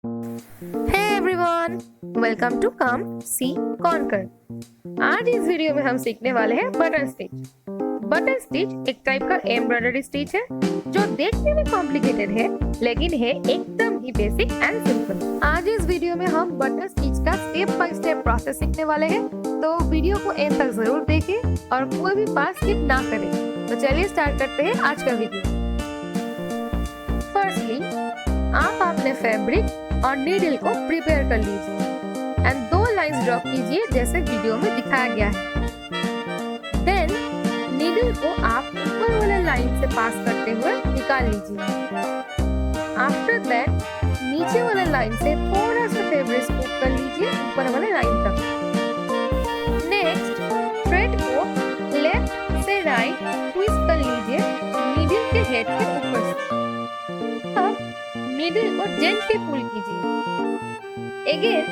Hey everyone, welcome to Come See Conquer। आज इस video में हम सीखने वाले हैं बटन स्टिच। बटन स्टिच एक टाइप का एम्ब्रॉयडरी स्टिच है जो देखने में कॉम्प्लिकेटेड है लेकिन है एकदम ही बेसिक एंड सिंपल। आज इस वीडियो में हम बटन स्टिच का स्टेप बाय स्टेप प्रोसेस सीखने वाले हैं, तो वीडियो को एंड तक जरूर देखें और कोई भी पार्ट स्किप ना करें। तो चलिए स्टार्ट करते हैं आज का वीडियो। फर्स्टली आप अपने फैब्रिक और नीडल को प्रिपेयर कर लीजिए एंड 2 लाइंस ड्रॉ कीजिए जैसे वीडियो में दिखाया गया है। देन नीडल को आप ऊपर वाले लाइन से पास करते हुए निकाल लीजिए। आफ्टर दैट नीचे वाले लाइन से थोड़ा सा फैब्रिक स्कूप कर लीजिए ऊपर वाले लाइन तक। नेक्स्ट थ्रेड को लेफ्ट से राइट ट्विस्ट कर लीजिए नीडल के हेड के ऊपर से। अब नीडल को जेंटली पुल कीजिए। अगेन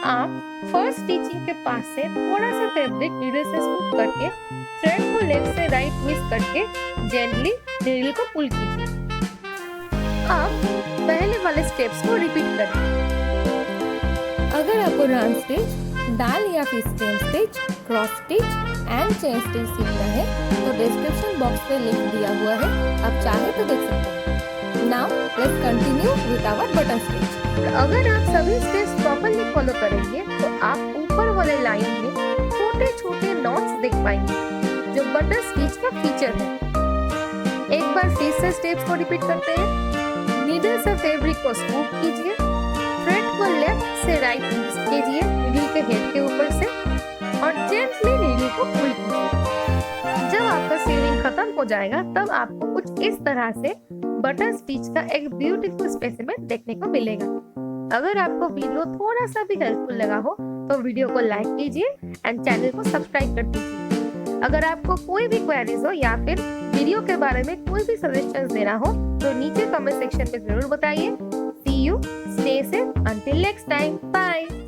आप फर्स्ट स्टिचिंग के पास से थोड़ा सा फैब्रिक नीडल से स्कूप करके थ्रेड को लेफ्ट से राइट ट्विस्ट करके जेंटली नीडल को पुल कीजिए। अब पहले वाले स्टेप्स को रिपीट करें। अगर आपको रन स्टिच, डाल या फिर stem stitch, cross stitch and chain stitch सीखना है तो डिस्क्रिप्शन बॉक्स में लिंक दिया हुआ है, आप चाहे तो देख सकते हैं। Now let's continue with our button stitch। अगर आप सभी स्टेप्स प्रॉपर्ली फॉलो करेंगे तो आप ऊपर वाले लाइन में छोटे छोटे नॉट्स देख पाएंगे जो बटन स्टिच का फीचर है। एक बार फिर से स्टेप्स को रिपीट करते हैं। नीडल से फैब्रिक को स्कूप कीजिए, थ्रेड को लेफ्ट से राइट ट्विस्ट कीजिए नीडल के हेड के ऊपर से और जेंटली नीडल को पुल कीजिए। जब आपका सीलिंग खत्म हो जाएगा तब आपको कुछ इस तरह से बटन स्टिच का एक ब्यूटीफुल स्पेसिमेन देखने को मिलेगा। अगर आपको वीडियो थोड़ा सा भी हेल्पफुल लगा हो तो वीडियो को लाइक कीजिए एंड चैनल को सब्सक्राइब कर दीजिए। अगर आपको कोई भी क्वेरीज हो या फिर वीडियो के बारे में कोई भी सजेशंस देना हो तो नीचे कमेंट सेक्शन में जरूर बताइए। See you, stay safe until next time, bye।